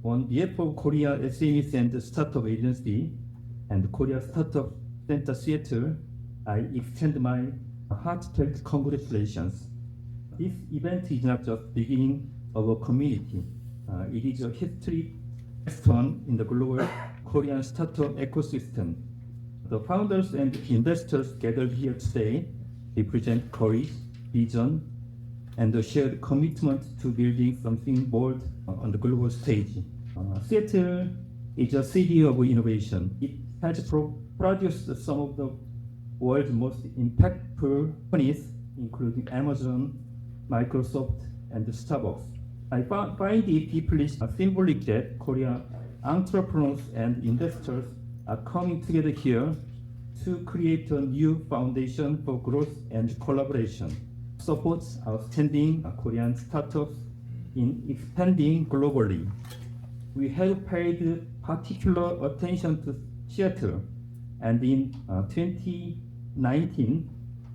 On behalf of Korea SMEs and Startup Agency and Korea Startup Center Seattle, I extend my heartfelt congratulations. This event is not just beginning of a community. It is a history milestone in the global Korean startup ecosystem. The founders and investors gathered here today represent courage, vision, and a shared commitment to building something bold on the global stage. Seattle is a city of innovation. It has produced some of the world's most impactful companies, including Amazon, Microsoft, and Starbucks. I find it deeply symbolic that Korean entrepreneurs and investors are coming together here to create a new foundation for growth and collaboration. Supports outstanding Korean startups in expanding globally. We have paid particular attention to Seattle, and in 2019,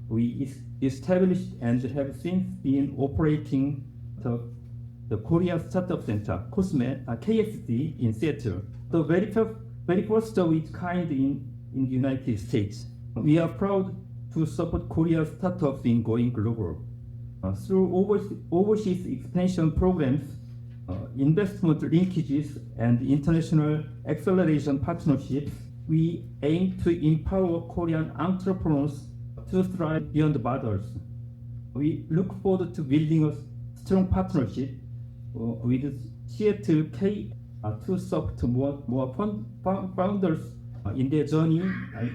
we established and have since been operating the Korea Startup Center, KSC, in Seattle, the very first of its kind in the United States. We are proud to support Korea's startups in going global. Through overseas expansion programs, investment linkages, and international acceleration partnerships, we aim to empower Korean entrepreneurs to thrive beyond borders. We look forward to building a strong partnership with Seattle K to support more founders in their journey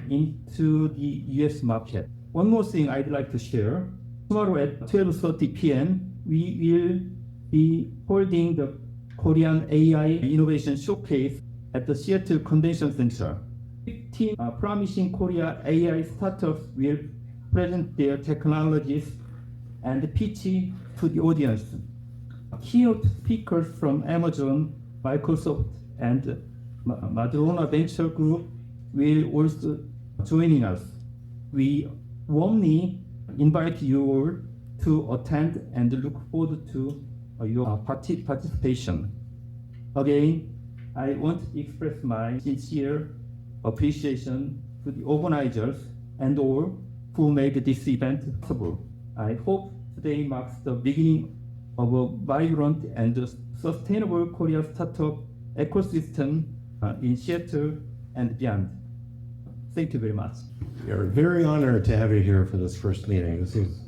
into the US market. One more thing I'd like to share. Tomorrow at 12:30 p.m., we will be holding the Korean AI Innovation Showcase at the Seattle Convention Center. 15 promising Korea AI startups will present their technologies and pitch to the audience. Keynote speakers from Amazon, Microsoft, and Madrona Venture Group will also joining us. We warmly invite you all to attend and look forward to your participation. Again, I want to express my sincere appreciation to the organizers and all who made this event possible. I hope today marks the beginning of a vibrant and sustainable Korea startup ecosystem in Seattle and beyond. Thank you very much. We are very honored to have you here for this first meeting. This is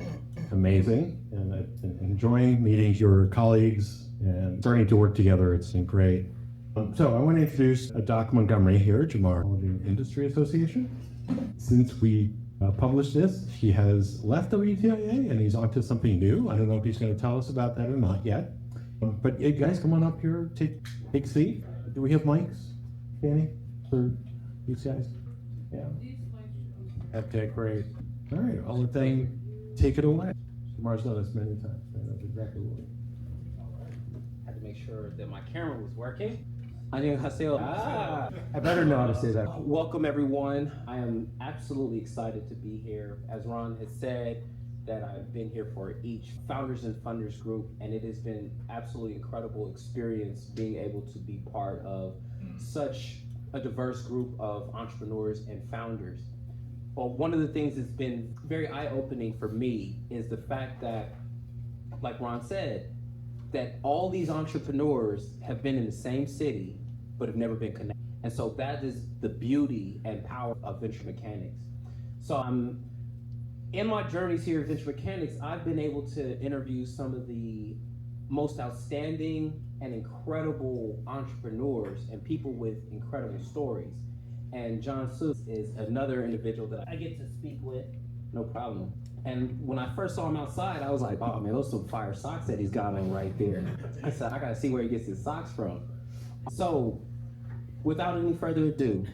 amazing, and I've been enjoying meeting your colleagues and starting to work together. It's been great. So I want to introduce Doc Montgomery here, Jamar Industry Association. Since we published this, he has left WTIA and he's onto something new. I don't know if he's going to tell us about that or not yet. But you guys, come on up here, take a seat. Do we have mics, Danny, for these guys? Yeah. Okay, great. All right, I'll let them take it away. Jamar's done this many times. I know exactly what. Had to make sure that my camera was working. 안녕하세요. I better know how to say that. Welcome everyone. I am absolutely excited to be here. As Ron has said, that I've been here for each Founders and Funders group, and it has been absolutely incredible experience being able to be part of such a diverse group of entrepreneurs and founders. Well, one of the things that's been very eye-opening for me is the fact that, like Ron said, that all these entrepreneurs have been in the same city, but have never been connected. And so that is the beauty and power of Venture Mechanics. So in my journeys here at Venture Mechanics, I've been able to interview some of the most outstanding and incredible entrepreneurs and people with incredible stories. And John Souk is another individual that I get to speak with, no problem. And when I first saw him outside, I was like, oh man, those are some fire socks that he's got on right there. I said, I gotta see where he gets his socks from. So, without any further ado,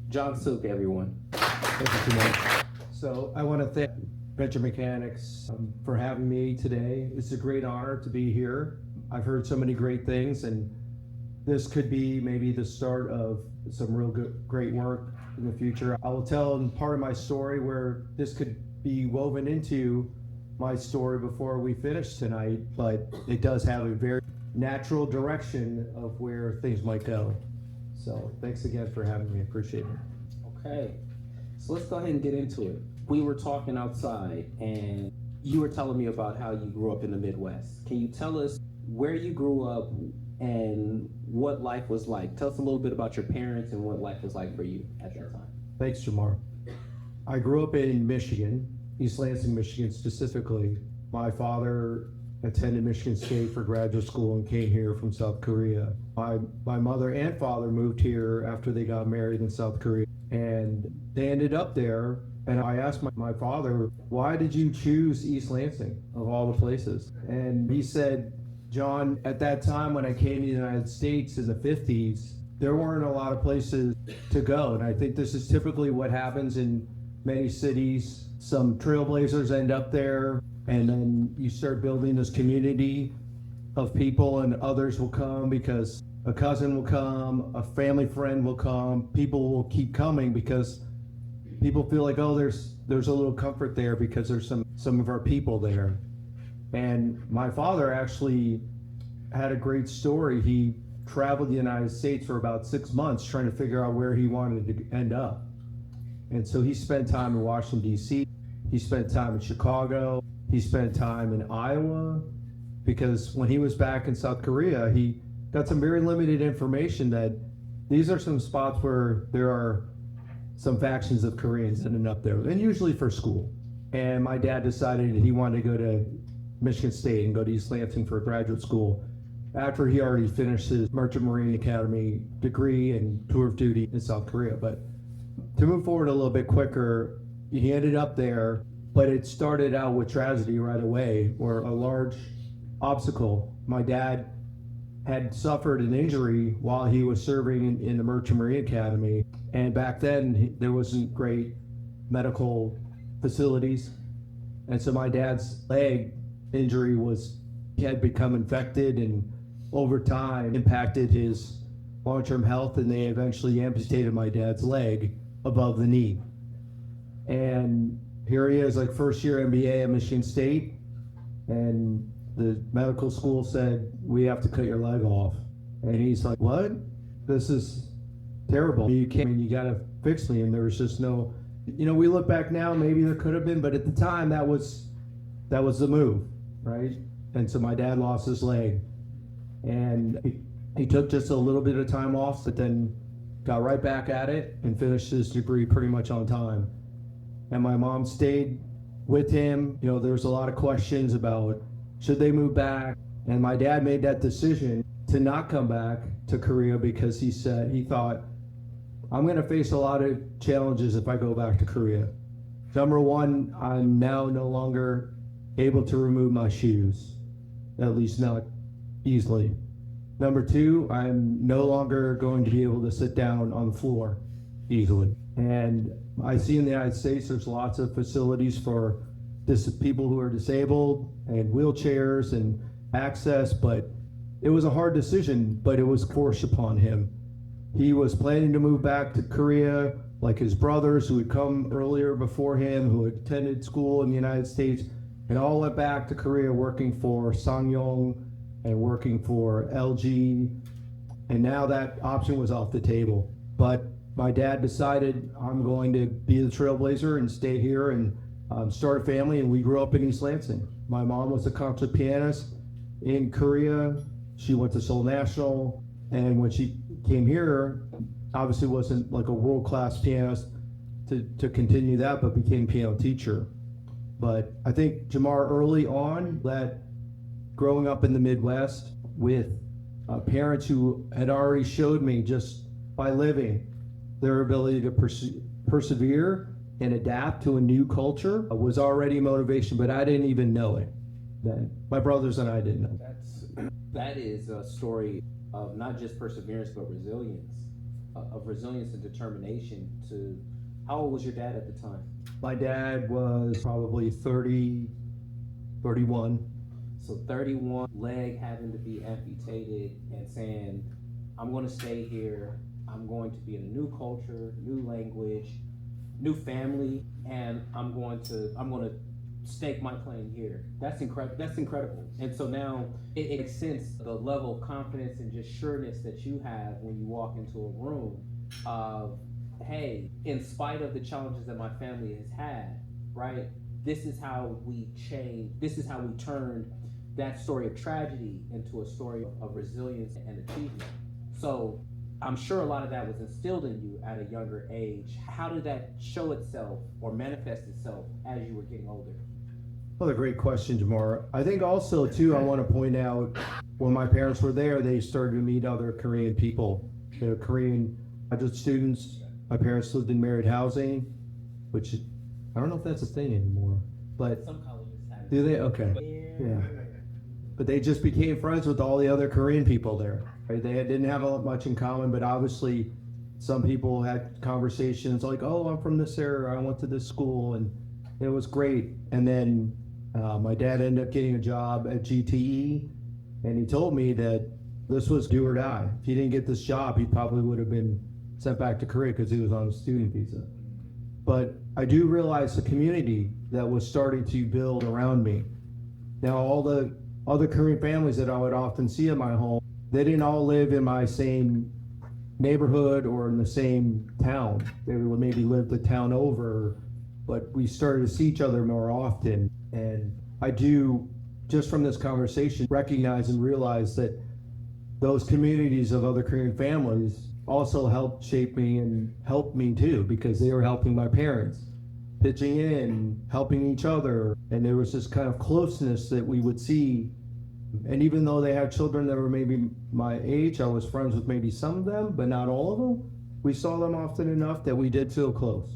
John Souk, everyone. Thank you so much. So I want to thank Venture Mechanics for having me today. It's a great honor to be here. I've heard so many great things, and this could be maybe the start of some real great work in the future. I will tell part of my story where this could be woven into my story before we finish tonight, but it does have a very natural direction of where things might go. So thanks again for having me. Appreciate it. Okay, so let's go ahead and get into it. We were talking outside, and you were telling me about how you grew up in the Midwest. Can you tell us where you grew up and what life was like? Tell us a little bit about your parents and what life was like for you at that time. Thanks, Jamar. I grew up in Michigan, East Lansing, Michigan specifically. My father attended Michigan State for graduate school and came here from South Korea. My mother and father moved here after they got married in South Korea, and they ended up there. And I asked my father, why did you choose East Lansing of all the places? And he said, John, at that time when I came to the United States in the 50s, there weren't a lot of places to go. And I think this is typically what happens in many cities. Some trailblazers end up there, and then you start building this community of people, and others will come because a cousin will come, a family friend will come, people will keep coming because people feel like, oh, there's a little comfort there because there's some of our people there. And my father actually had a great story. He traveled the United States for about 6 months trying to figure out where he wanted to end up. And so he spent time in Washington, D.C. He spent time in Chicago. He spent time in Iowa, because when he was back in South Korea, he got some very limited information that these are some spots where there are some factions of Koreans ending up there, and usually for school. And my dad decided that he wanted to go to Michigan State and go to East Lansing for graduate school after he already finished his Merchant Marine Academy degree and tour of duty in South Korea. But to move forward a little bit quicker, he ended up there, but it started out with tragedy right away, or a large obstacle. My dad had suffered an injury while he was serving in the Merchant Marine Academy, and back then there wasn't great medical facilities, and so my dad's leg injury had become infected, and over time impacted his long-term health, and they eventually amputated my dad's leg above the knee. And here he is, like first year MBA at Michigan State, and the medical school said, we have to cut your leg off. And he's like, what? This is terrible. You gotta fix me. And there was just no, we look back now, maybe there could have been, but at the time that was the move, right? And so my dad lost his leg, and he took just a little bit of time off, but then got right back at it and finished his degree pretty much on time. And my mom stayed with him. There was a lot of questions about should they move back, and my dad made that decision to not come back to Korea because he thought, I'm going to face a lot of challenges if I go back to Korea. Number one, I'm now no longer able to remove my shoes, at least not easily. Number two, I'm no longer going to be able to sit down on the floor easily. And I see in the United States there's lots of facilities for people who are disabled and wheelchairs and access, but it was a hard decision, but it was forced upon him. He was planning to move back to Korea, like his brothers who had come earlier before him, who had attended school in the United States, and all went back to Korea working for Sangyong and working for LG, and now that option was off the table. But my dad decided, I'm going to be the trailblazer and stay here and start a family, and we grew up in East Lansing. My mom was a concert pianist in Korea. She went to Seoul National, and when she came here, obviously wasn't like a world-class pianist to continue that, but became piano teacher. But I think, Jamar, early on, that growing up in the Midwest with parents who had already showed me just by living their ability to persevere and adapt to a new culture was already motivation, but I didn't even know it then. My brothers and I didn't know. That is a story of not just perseverance, but resilience, of resilience and determination. How old was your dad at the time? My dad was probably 30, 31. So 31, leg having to be amputated and saying, I'm going to stay here. I'm going to be in a new culture, new language, new family, and I'm going to stake my claim here. That's incredible. That's incredible. And so now it makes sense the level of confidence and just sureness that you have when you walk into a room of, hey, in spite of the challenges that my family has had, right? This is how we change. This is how we turned that story of tragedy into a story of resilience and achievement. So I'm sure a lot of that was instilled in you at a younger age. How did that show itself or manifest itself as you were getting older? Well, a great question, Jamar. I think also, too, I want to point out when my parents were there, they started to meet other Korean people. You know, Korean graduate students. My parents lived in married housing, which I don't know if that's a thing anymore. But Some colleges have. do they? Okay. Yeah. But they just became friends with all the other Korean people there. Right? They didn't have much in common, but obviously some people had conversations like, oh, I'm from this area, I went to this school, and it was great. And then my dad ended up getting a job at GTE, and he told me that this was do or die. If he didn't get this job, he probably would have been sent back to Korea because he was on a student visa. But I do realize the community that was starting to build around me. Now, all the other Korean families that I would often see in my home, they didn't all live in my same neighborhood or in the same town. They would maybe live the town over, but we started to see each other more often. And I do, just from this conversation, recognize and realize that those communities of other Korean families also helped shape me and helped me too, because they were helping my parents, pitching in, helping each other. And there was this kind of closeness that we would see. And even though they had children that were maybe my age, I was friends with maybe some of them, but not all of them. We saw them often enough that we did feel close.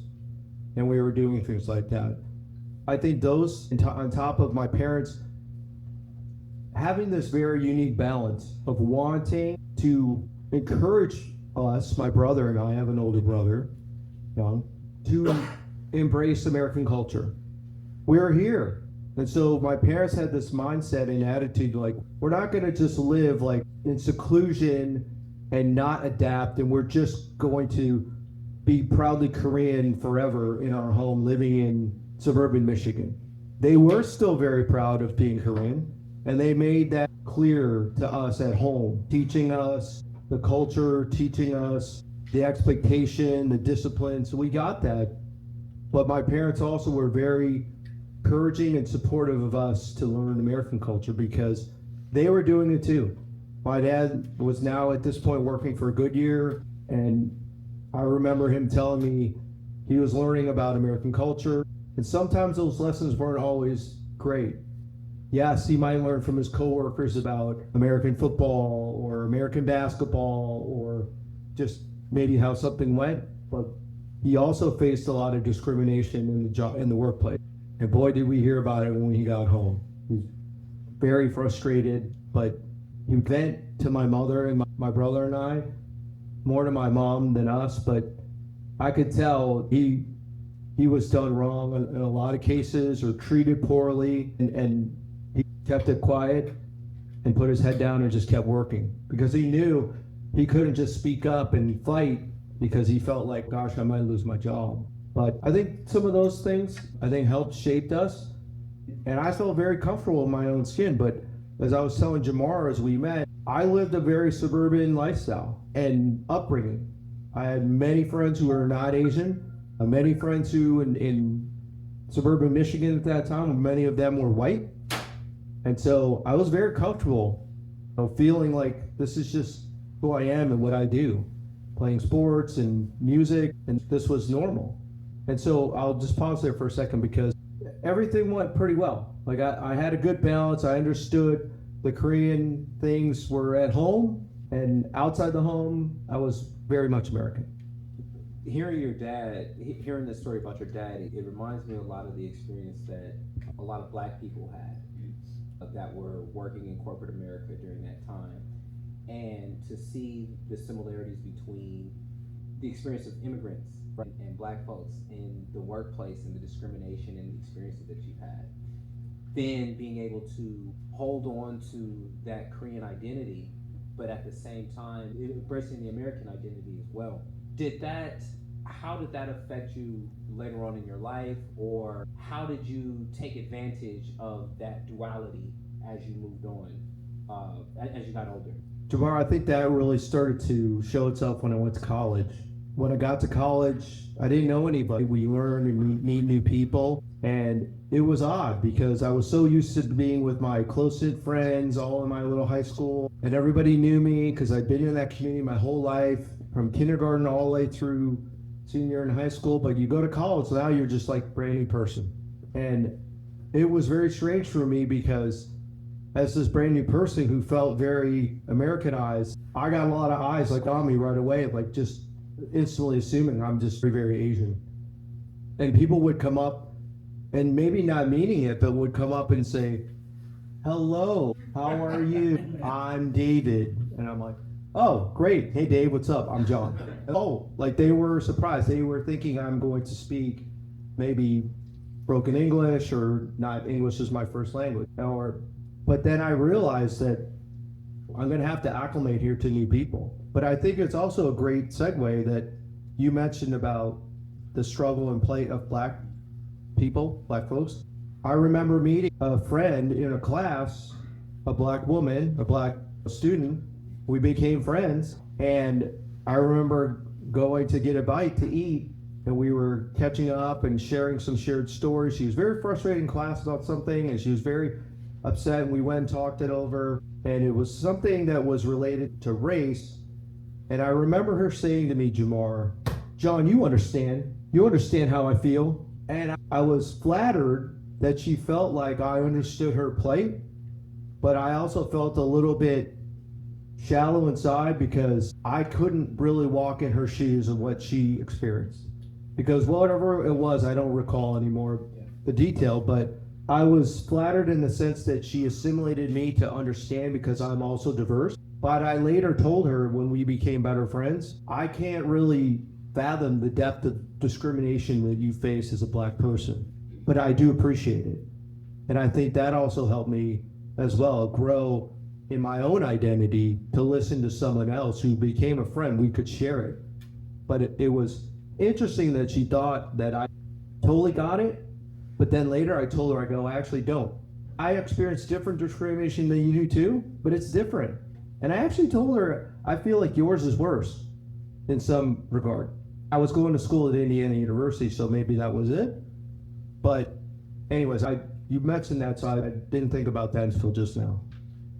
And we were doing things like that. I think those, on top of my parents having this very unique balance of wanting to encourage us, my brother and I have an older brother, young, to embrace American culture. We're here. And so my parents had this mindset and attitude like, we're not going to just live like in seclusion and not adapt, and we're just going to be proudly Korean forever in our home living in suburban Michigan. They were still very proud of being Korean, and they made that clear to us at home, teaching us the culture, teaching us the expectation, the discipline. So we got that. But my parents also were very encouraging and supportive of us to learn American culture because they were doing it too. My dad was now at this point working for Goodyear, and I remember him telling me he was learning about American culture, and sometimes those lessons weren't always great. Yes, he might learn from his coworkers about American football or American basketball or just maybe how something went, but he also faced a lot of discrimination in the workplace. And boy, did we hear about it when he got home. He was very frustrated, but he vent to my mother and my brother and I, more to my mom than us, but I could tell he was done wrong in a lot of cases or treated poorly, and he kept it quiet and put his head down and just kept working because he knew he couldn't just speak up and fight because he felt like, gosh, I might lose my job. But I think some of those things, I think, helped shape us. And I felt very comfortable in my own skin. But as I was telling Jamar as we met, I lived a very suburban lifestyle and upbringing. I had many friends who were not Asian, many friends who in suburban Michigan at that time, many of them were white. And so I was very comfortable, feeling like this is just who I am and what I do, playing sports and music, and this was normal. And so I'll just pause there for a second because everything went pretty well. Like I had a good balance. I understood the Korean things were at home, and outside the home, I was very much American. Hearing your dad, hearing this story about your dad, it reminds me a lot of the experience that a lot of Black people had that were working in corporate America during that time. And to see the similarities between the experience of immigrants and Black folks in the workplace and the discrimination and the experiences that you've had, then being able to hold on to that Korean identity, but at the same time embracing the American identity as well. Did that how did that affect you later on in your life, or how did you take advantage of that duality as you moved on, as you got older? Jamar, I think that really started to show itself when I went to college. When I got to college, I didn't know anybody. We learned and meet new people, and it was odd because I was so used to being with my close-knit friends all in my little high school, and everybody knew me because I'd been in that community my whole life, from kindergarten all the way through senior in high school. But you go to college, now you're just like a brand new person. And it was very strange for me because as this brand new person who felt very Americanized, I got a lot of eyes like on me right away, like just instantly assuming I'm just very, very Asian. And people would come up, and maybe not meaning it, but would come up and say, "Hello, how are you? I'm David." And I'm like, "Oh, great. Hey, Dave, what's up? I'm John." Oh, like they were surprised. They were thinking I'm going to speak maybe broken English or not English is my first language. But then I realized that I'm going to have to acclimate here to new people. But I think it's also a great segue that you mentioned about the struggle and plight of black people, black folks. I remember meeting a friend in a class, a black woman, a black student. We became friends, and I remember going to get a bite to eat, and we were catching up and sharing some shared stories. She was very frustrated in class about something, and she was very upset, and we went and talked it over, and it was something that was related to race. And I remember her saying to me, "Jamar, John, you understand how I feel." And I was flattered that she felt like I understood her plight, but I also felt a little bit shallow inside because I couldn't really walk in her shoes of what she experienced. Because whatever it was, I don't recall anymore the detail, but I was flattered in the sense that she assimilated me to understand because I'm also diverse. But I later told her when we became better friends, I can't really fathom the depth of discrimination that you face as a black person, but I do appreciate it. And I think that also helped me as well grow in my own identity to listen to someone else who became a friend. We could share it. But it was interesting that she thought that I totally got it. But then later I told her, I go, "I actually don't. I experienced different discrimination than you do too, but it's different." And I actually told her, I feel like yours is worse in some regard. I was going to school at Indiana University, so maybe that was it. But anyways, you mentioned that, so I didn't think about that until just now.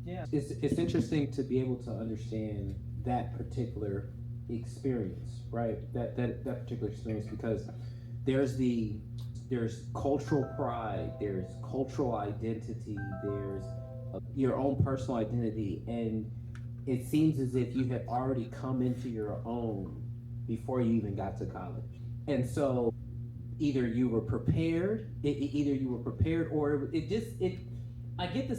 Yeah, it's interesting to be able to understand that particular experience, right? That particular experience, because there's cultural pride, there's cultural identity, there's your own personal identity, and it seems as if you had already come into your own before you even got to college. And so either you were prepared, or I get the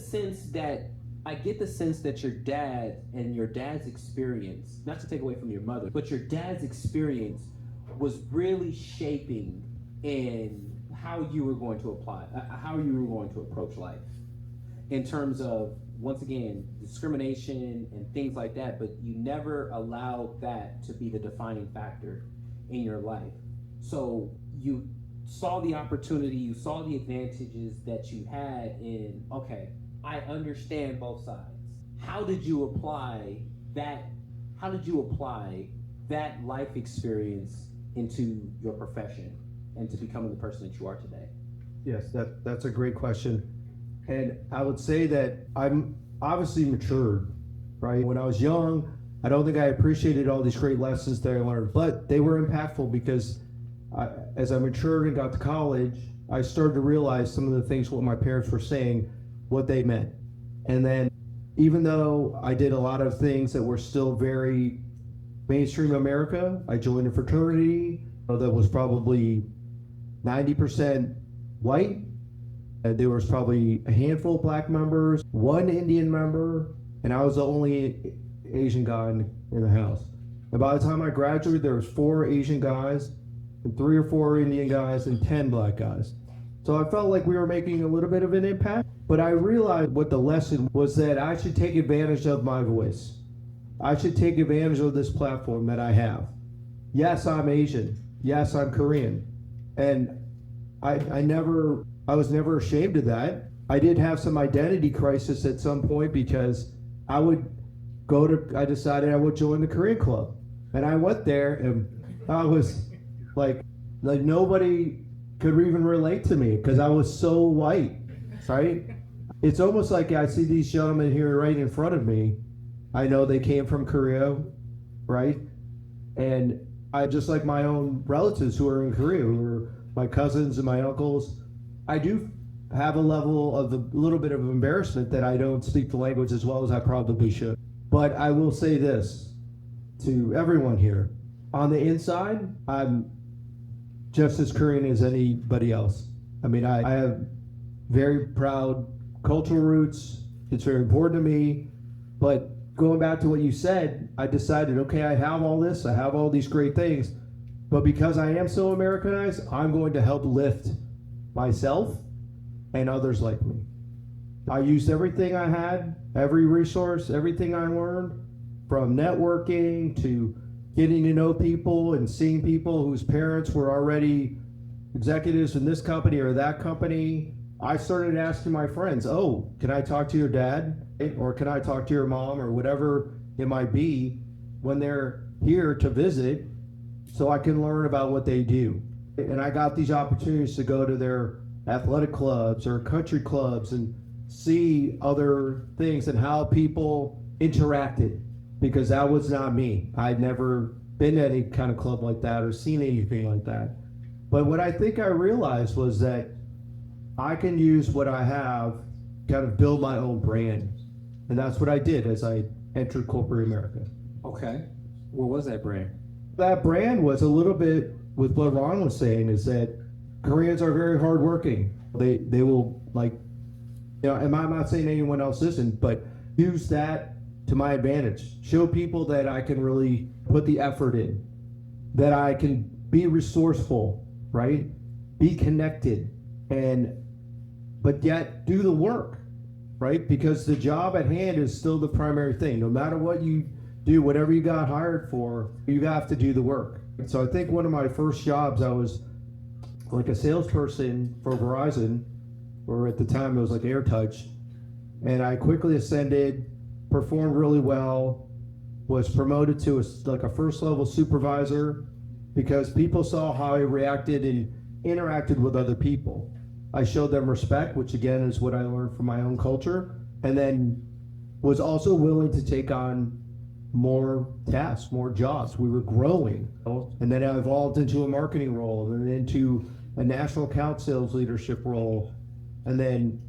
sense that your dad and your dad's experience, not to take away from your mother, but your dad's experience was really shaping in how you were going to approach life in terms of, once again, discrimination and things like that, but you never allowed that to be the defining factor in your life. So you saw the opportunity, you saw the advantages that you had in, okay, I understand both sides. How did you apply that life experience into your profession and to becoming the person that you are today? Yes, that's a great question. And I would say that I'm obviously matured, right? When I was young, I don't think I appreciated all these great lessons that I learned, but they were impactful because as I matured and got to college, I started to realize some of the things what my parents were saying, what they meant. And then even though I did a lot of things that were still very mainstream America, I joined a fraternity that was probably 90% white. There was probably a handful of black members, one Indian member, and I was the only Asian guy in the house. And by the time I graduated, there was 4 Asian guys, and 3 or 4 Indian guys, and 10 black guys. So I felt like we were making a little bit of an impact, but I realized what the lesson was, that I should take advantage of my voice. I should take advantage of this platform that I have. Yes, I'm Asian. yes, I'm Korean. And I was never ashamed of that. I did have some identity crisis at some point because I decided I would join the Korean club. And I went there and I was like nobody could even relate to me because I was so white, right? It's almost like I see these gentlemen here right in front of me. I know they came from Korea, right? And I just like my own relatives who are in Korea, who are my cousins and my uncles. I do have a little bit of embarrassment that I don't speak the language as well as I probably should. But I will say this to everyone here. On the inside, I'm just as Korean as anybody else. I mean, I have very proud cultural roots. It's very important to me. But going back to what you said, I decided, okay, I have all this, I have all these great things, but because I am so Americanized, I'm going to help lift myself and others like me. I used everything I had, every resource, everything I learned, from networking to getting to know people and seeing people whose parents were already executives in this company or that company. I started asking my friends, oh, can I talk to your dad? Or can I talk to your mom, or whatever it might be, when they're here to visit, so I can learn about what they do. And I got these opportunities to go to their athletic clubs or country clubs and see other things and how people interacted, because that was not me. I'd never been to any kind of club like that or seen anything like that. But what I think I realized was that I can use what I have, kind of build my own brand. And that's what I did as I entered corporate America. Okay. What was that brand? That brand was a little bit with what Ron was saying, is that Koreans are very hardworking. They will, like, and I'm not saying anyone else isn't, but use that to my advantage. Show people that I can really put the effort in, that I can be resourceful, right? Be connected, but yet do the work. Right? Because the job at hand is still the primary thing. No matter what you do, whatever you got hired for, you have to do the work. So I think one of my first jobs, I was like a salesperson for Verizon, or at the time it was like AirTouch, and I quickly ascended, performed really well, was promoted to a first level supervisor, because people saw how I reacted and interacted with other people. I showed them respect, which again is what I learned from my own culture, and then was also willing to take on more tasks, more jobs. We were growing. And then I evolved into a marketing role, and then into a national account sales leadership role. And then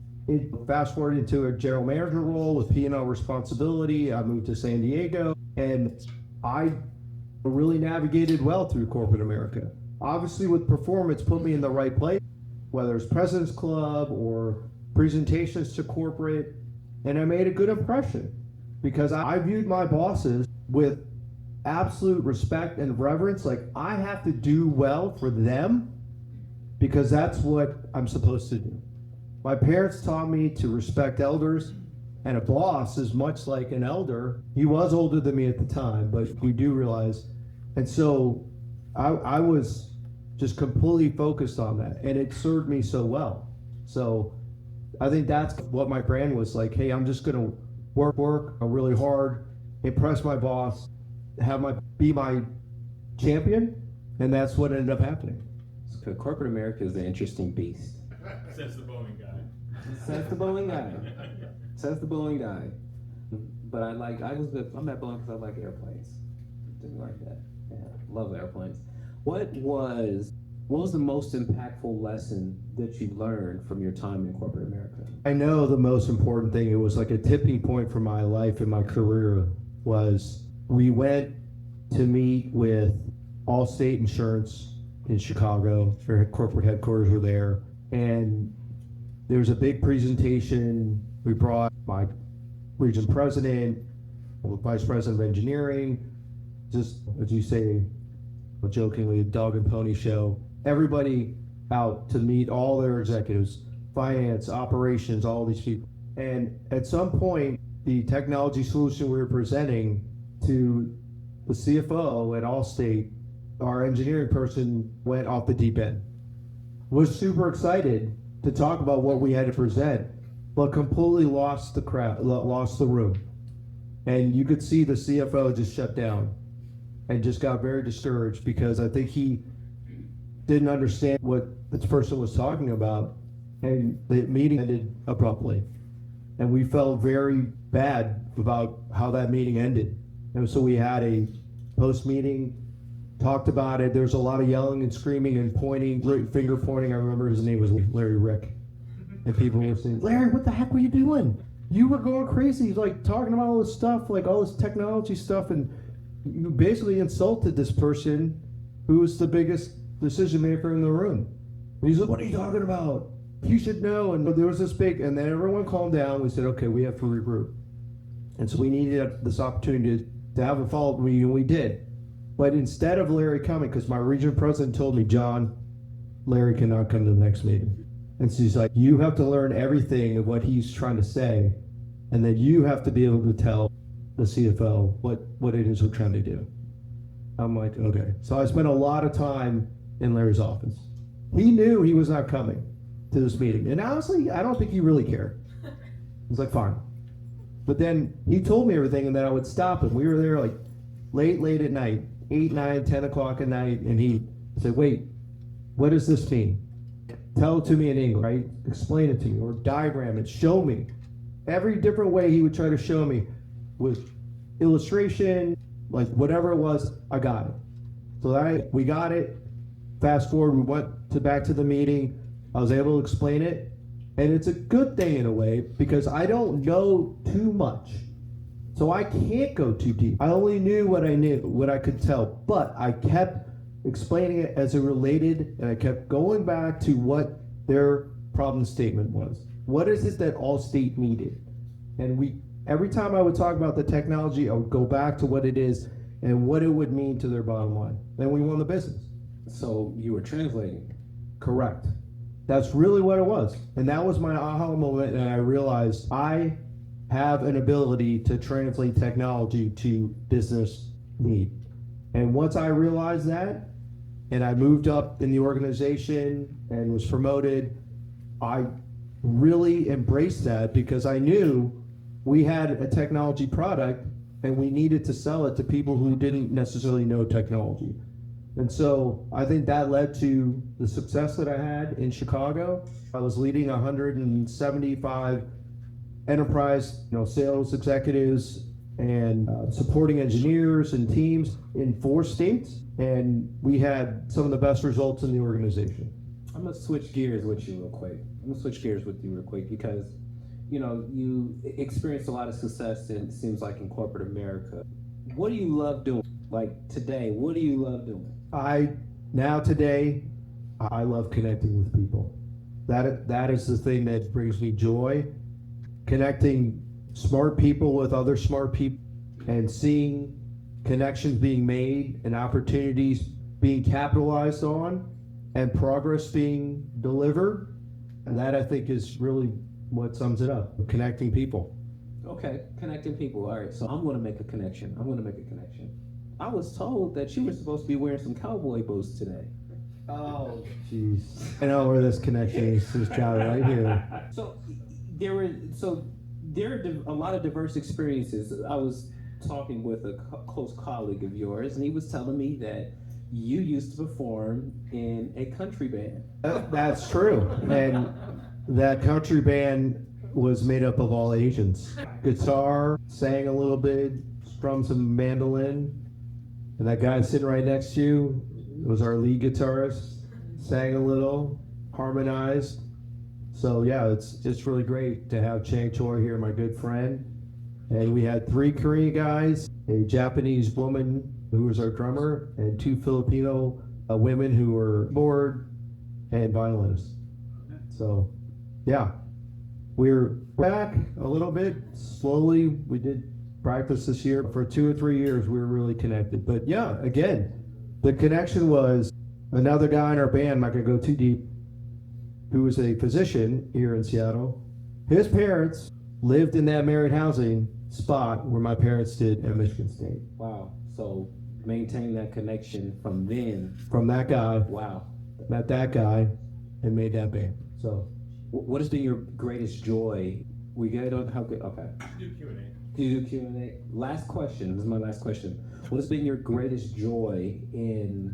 fast forward into a general manager role with P&L responsibility. I moved to San Diego, and I really navigated well through corporate America. Obviously, with performance, put me in the right place, whether it's President's Club or presentations to corporate, and I made a good impression because I viewed my bosses with absolute respect and reverence. Like, I have to do well for them because that's what I'm supposed to do. My parents taught me to respect elders, and a boss is much like an elder. He was older than me at the time, but we do realize. And so I was just completely focused on that, and it served me so well. So I think that's what my brand was like. Hey, I'm just gonna work really hard, impress my boss, be my champion, and that's what ended up happening. So corporate America is an interesting beast. Says the Boeing guy. Says the Boeing guy. Says the Boeing guy. But I'm at Boeing because I like airplanes. Things like that. Yeah, love airplanes. What was the most impactful lesson that you learned from your time in corporate America? I know the most important thing, it was like a tipping point for my life and my career, was we went to meet with Allstate Insurance in Chicago. Their corporate headquarters were there. And there was a big presentation. We brought my region president, vice president of engineering, just, as you say, jokingly, a dog and pony show. Everybody out to meet all their executives, finance, operations, all these people. And at some point, the technology solution we were presenting to the CFO at Allstate our engineering person went off the deep end. Was super excited to talk about what we had to present, but completely lost the crowd, lost the room. And you could see the CFO just shut down and just got very discouraged because I think he didn't understand what this person was talking about, and the meeting ended abruptly. And we felt very bad about how that meeting ended. And so we had a post-meeting, talked about it. There's a lot of yelling and screaming and pointing, finger pointing. I remember his name was Larry Rick. And people were saying, Larry, what the heck were you doing? You were going crazy, like talking about all this stuff, like all this technology stuff, and you basically insulted this person who was the biggest decision maker in the room. And he's like, what are you talking about? You should know. And there was this big, and then everyone calmed down. We said, okay, we have to regroup. And so we needed this opportunity to have a follow-up meeting, and we did. But instead of Larry coming, because my region president told me, John, Larry cannot come to the next meeting. And so he's like, you have to learn everything of what he's trying to say, and then you have to be able to tell the CFO what it is we're trying to do. I'm like, okay. So I spent a lot of time in Larry's office. He knew he was not coming to this meeting. And honestly, I don't think he really cared. He's like, fine. But then he told me everything, and then I would stop him. We were there like late at night, 8, 9, 10 o'clock at night, and he said, wait, what does this mean? Tell it to me in English, right? Explain it to me, or diagram it, show me. Every different way he would try to show me with illustration, like whatever it was, I got it. So we got it. Fast forward, we went back to the meeting. I was able to explain it. And it's a good thing in a way, because I don't know too much. So I can't go too deep. I only knew what I knew, what I could tell. But I kept explaining it as it related, and I kept going back to what their problem statement was. What is it that Allstate needed? And every time I would talk about the technology, I would go back to what it is and what it would mean to their bottom line. Then we won the business. So you were translating. Correct. That's really what it was. And that was my aha moment, and I realized I have an ability to translate technology to business need. And once I realized that, and I moved up in the organization and was promoted, I really embraced that because I knew we had a technology product and we needed to sell it to people who didn't necessarily know technology. And so I think that led to the success that I had in Chicago. I was leading 175 enterprise, sales executives and supporting engineers and teams in 4 states. And we had some of the best results in the organization. I'm gonna switch gears with you real quick. Because, you experienced a lot of success in, it seems like, in corporate America. What do you love doing? Like today, what do you love doing? Today, I love connecting with people. That is the thing that brings me joy. Connecting smart people with other smart people and seeing connections being made and opportunities being capitalized on and progress being delivered. And that, I think, is really what sums it up, connecting people. Okay, connecting people. All right, so I'm gonna make a connection. I was told that you were supposed to be wearing some cowboy boots today. Oh, jeez. I know where this connection is. This job right here. So there are a lot of diverse experiences. I was talking with a close colleague of yours, and he was telling me that you used to perform in a country band. That's true. And that country band was made up of all Asians. Guitar, sang a little bit, strummed some mandolin. And that guy sitting right next to you was our lead guitarist, sang a little, harmonized. So yeah, it's really great to have Chang Choi here, my good friend. And we had 3 Korean guys, a Japanese woman who was our drummer, and 2 Filipino women who were keyboard and violinists. So yeah, we're back a little bit, slowly. We did practice this year. For 2 or 3 years, we were really connected. But yeah, again, the connection was another guy in our band, I'm not gonna go too deep, who was a physician here in Seattle. His parents lived in that married housing spot where my parents did at Michigan State. Wow. So maintain that connection from then. From that guy, Wow. met that guy, and made that band. So What has been your greatest joy? We get on how good? Okay. Do Q&A. Do you do Q&A? Last question. This is my last question. What has been your greatest joy in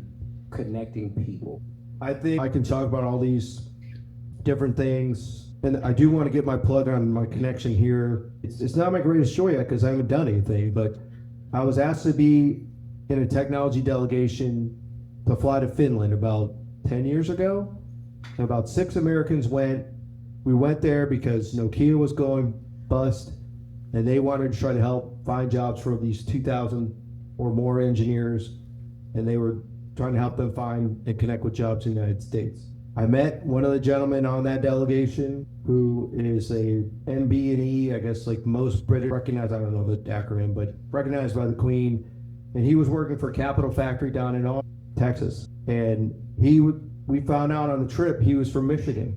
connecting people? I think I can talk about all these different things. And I do want to get my plug on my connection here. It's not my greatest joy yet because I haven't done anything, but I was asked to be in a technology delegation to fly to Finland about 10 years ago. And about 6 Americans went. We went there because Nokia was going bust, and they wanted to try to help find jobs for these 2,000 or more engineers, and they were trying to help them find and connect with jobs in the United States. I met one of the gentlemen on that delegation who is a MB&E, I guess like most British recognized, I don't know the acronym, but recognized by the Queen, and he was working for Capital Factory down in Austin, Texas, and we found out on the trip he was from Michigan,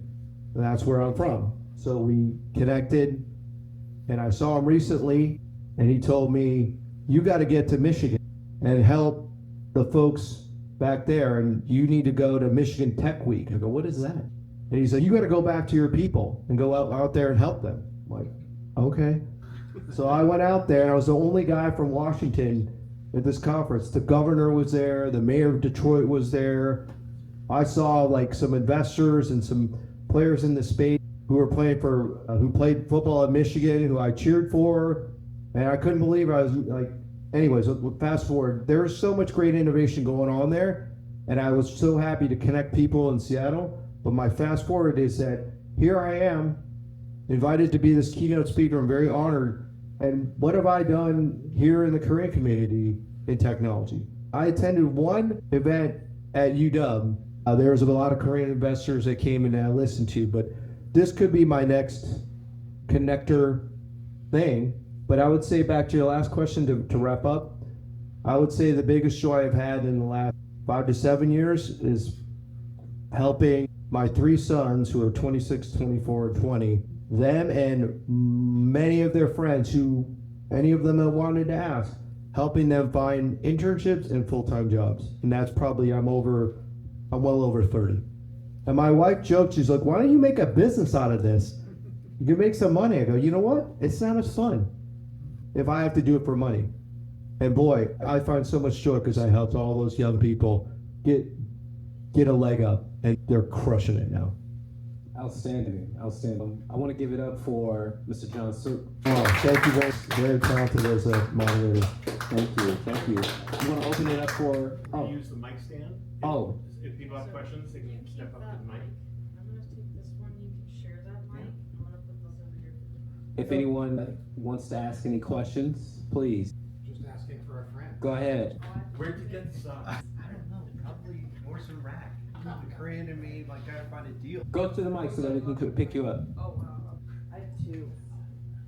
and that's where I'm from. So we connected, and I saw him recently, and he told me, you got to get to Michigan and help the folks back there, and you need to go to Michigan Tech Week. I go, what is that? And he said, you got to go back to your people and go out there and help them. I'm like, okay. So I went out there, and I was the only guy from Washington at this conference. The governor was there, the mayor of Detroit was there. I saw like some investors and some players in the space who were playing for, who played football at Michigan, who I cheered for, and I couldn't believe I was like, anyways, fast forward, there's so much great innovation going on there, and I was so happy to connect people in Seattle, but my fast forward is that here I am, invited to be this keynote speaker. I'm very honored, and what have I done here in the Korean community in technology? I attended one event at UW. There was a lot of Korean investors that came and I listened to, but this could be my next connector thing. But I would say, back to your last question to wrap up, I would say the biggest joy I've had in the last 5 to 7 years is helping my 3 sons who are 26, 24, and 20, them and many of their friends who, any of them that wanted to ask, helping them find internships and full-time jobs. And that's probably, I'm well over 30. And my wife joked, she's like, why don't you make a business out of this? You can make some money. I go, you know what? It's not as fun if I have to do it for money. And boy, I find so much joy because I helped all those young people get a leg up, and they're crushing it now. Outstanding, outstanding. I want to give it up for Mr. John Souk. Oh, thank you very talented as a moderator. Thank you, thank you. You want to open it up for? Can you use the mic stand? Oh. If people have questions, they can step up to the mic. I'm gonna take this one, you can share that mic, I'm gonna put those over here. If anyone wants to ask any questions, please Just asking for a friend. go ahead. Where'd you get this? I don't know, probably North Iraq. The Korean and me, like, gotta find a deal. Go to the mic so that we can pick you up. Oh, wow. I have 2.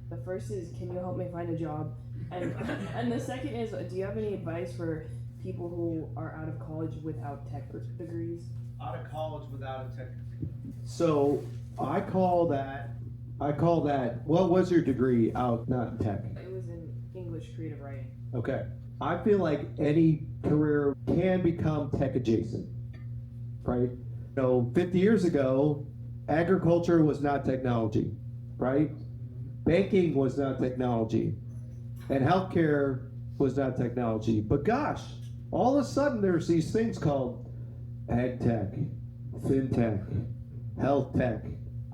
The first is, can you help me find a job? And the second is, do you have any advice for people who are out of college without tech degrees? Out of college without a tech degree. So I call that, what was your degree out, not in tech? It was in English creative writing. Okay. I feel like any career can become tech adjacent, right? 50 years ago, agriculture was not technology, right? Banking was not technology, and healthcare was not technology. But gosh, all of a sudden there's these things called ag tech, fintech, health tech.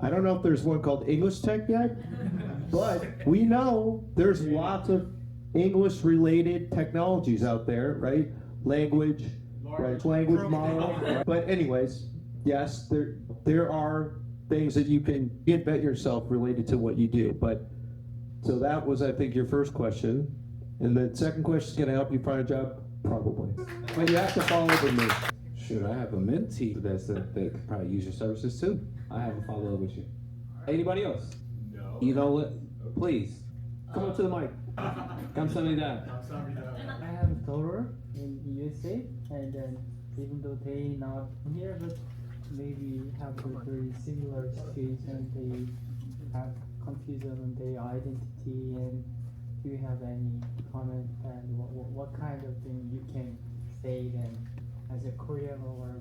I don't know if there's one called English tech yet, but we know there's lots of English-related technologies out there, right? Language, right? Language model. Right? But anyways, yes, there are things that you can invent yourself related to what you do. But so that was, I think, your first question. And the second question is, can I help you find a job? Probably. But you have to follow up with me. Shoot, I have a mentee that could probably use your services too. I have a follow up with you. Anybody else? No. You know what? Please come up to the mic. Come tell me that. I'm sorry, no. I have a daughter in USA, and then even though they not here, but maybe have a very similar situation, they have confusion on their identity. And do you have any comment and what kind of thing you can stayed and as a Korean or whatever?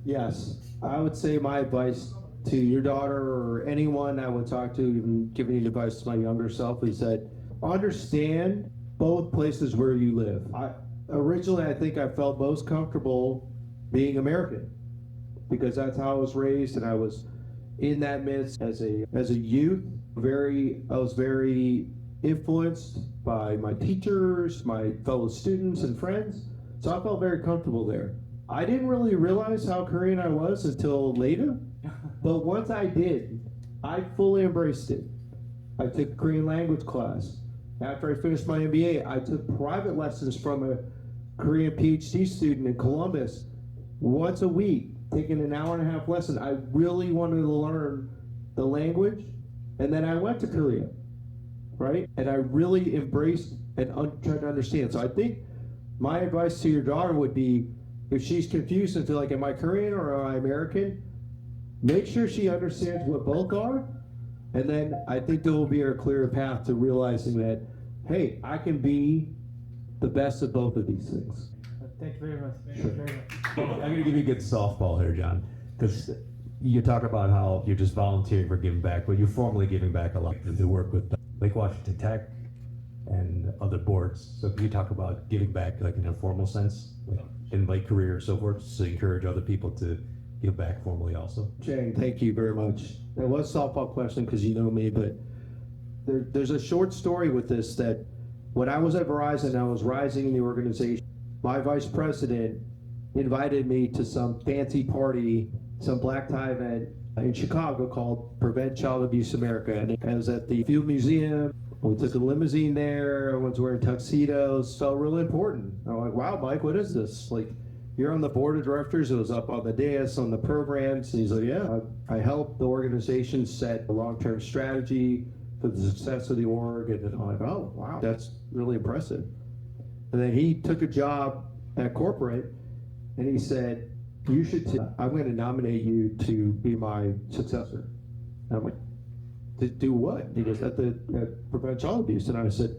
Yes, I would say my advice to your daughter or anyone I would talk to, even giving any advice to my younger self, is that understand both places where you live. Originally, I think I felt most comfortable being American because that's how I was raised, and I was in that midst as a youth. I was very influenced by my teachers, my fellow students and friends, so I felt very comfortable there. I didn't really realize how Korean I was until later, but once I did, I fully embraced it. I took a Korean language class. After I finished my MBA, I took private lessons from a Korean PhD student in Columbus once a week, taking an hour and a half lesson. I really wanted to learn the language, and then I went to Korea, right? And I really embraced and tried to understand. So I think my advice to your daughter would be, if she's confused into like, am I Korean or am I American? Make sure she understands what both are, and then I think there will be a clearer path to realizing that, hey, I can be the best of both of these things. Thank you very much. Thank you very much. I'm going to give you a good softball here, John, because you talk about how you're just volunteering for giving back, but you're formally giving back a lot to work with Lake Washington Tech and other boards. So can you talk about giving back like in a formal sense, like in like career or so forth, to encourage other people to give back formally also? Chang, thank you very much. That was a softball question because you know me, but there's a short story with this that when I was at Verizon, I was rising in the organization. My vice president invited me to some fancy party, some black tie event in Chicago called Prevent Child Abuse America. And I was at the Field Museum. We took a limousine there. Everyone's wearing tuxedos. Felt really important. I'm like, wow, Mike, what is this? Like, you're on the board of directors. It was up on the dais on the programs. And he's like, yeah, I helped the organization set a long-term strategy for the success of the org. And I'm like, oh, wow, that's really impressive. And then he took a job at corporate, and he said, I'm going to nominate you to be my successor. And I'm like, to do what? He goes, at Prevent Child Abuse. And I said,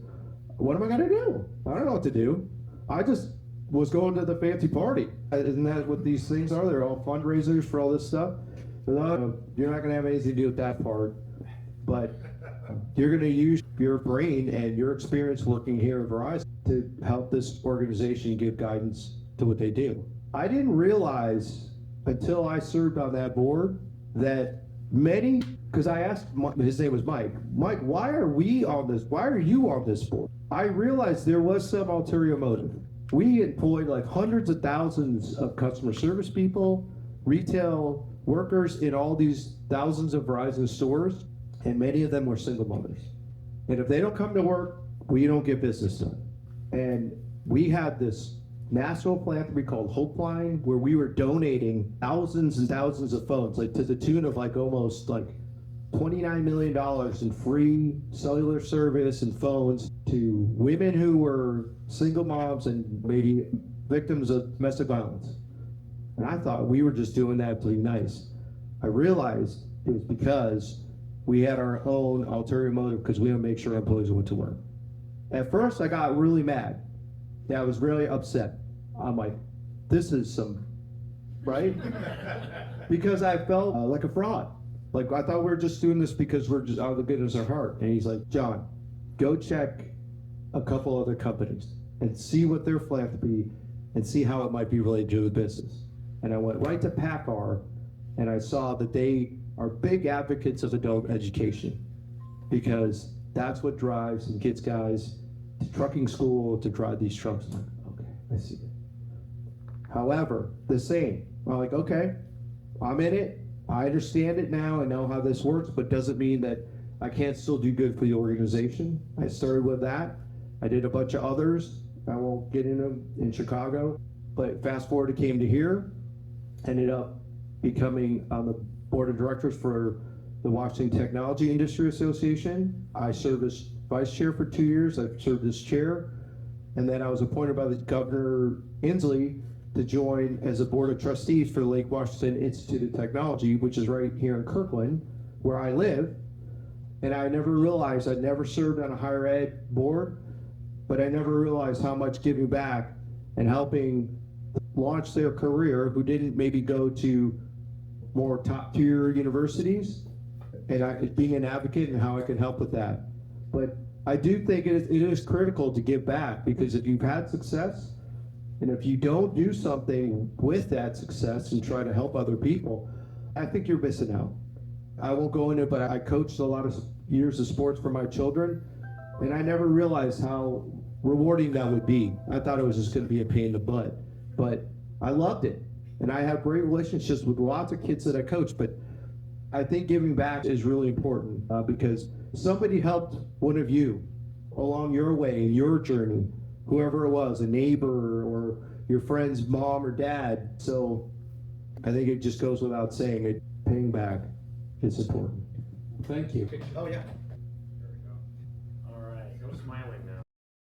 what am I going to do? I don't know what to do. I just was going to the fancy party. Isn't that what these things are? They're all fundraisers for all this stuff. But, you're not going to have anything to do with that part. But you're going to use your brain and your experience working here at Verizon to help this organization give guidance to what they do. I didn't realize until I served on that board that many, because I asked, his name was Mike, why are you on this board? I realized there was some ulterior motive. We employed like hundreds of thousands of customer service people, retail workers in all these thousands of Verizon stores, and many of them were single mothers. And if they don't come to work, we don't get business done. And we had this national philanthropy called Hopeline, where we were donating thousands and thousands of phones, like to the tune of like almost like $29 million in free cellular service and phones to women who were single moms and maybe victims of domestic violence. And I thought we were just doing that to be nice. I realized it was because we had our own ulterior motive, because we had to make sure our employees went to work. At first, I got really mad. Yeah, I was really upset. I'm like, this is some, right? Because I felt like a fraud. Like, I thought we were just doing this because we're just out of the goodness of our heart. And he's like, John, go check a couple other companies and see what their philanthropy and see how it might be related to the business. And I went right to PACCAR, and I saw that they are big advocates of adult education, because that's what drives and gets guys to trucking school to drive these trucks. I'm like, okay, I see it. However, the same. I'm like, okay, I'm in it. I understand it now. I know how this works, but doesn't mean that I can't still do good for the organization. I started with that. I did a bunch of others. I won't get into them in Chicago, but fast forward, it came to here. Ended up becoming on the board of directors for the Washington Technology Industry Association. I served as vice chair for 2 years. I served as chair. And then I was appointed by the Governor Inslee to join as a board of trustees for the Lake Washington Institute of Technology, which is right here in Kirkland, where I live. And I never realized, I'd never served on a higher ed board, but I never realized how much giving back and helping launched their career who didn't maybe go to more top tier universities, and being an advocate and how I can help with that. But I do think it is critical to give back, because if you've had success, and if you don't do something with that success and try to help other people, I think you're missing out. I won't go into it, but I coached a lot of years of sports for my children, and I never realized how rewarding that would be. I thought it was just going to be a pain in the butt, but I loved it. And I have great relationships with lots of kids that I coach, but I think giving back is really important because somebody helped one of you along your way, in your journey, whoever it was, a neighbor or your friend's mom or dad. So I think it just goes without saying it, paying back is important. Thank you. Oh, yeah.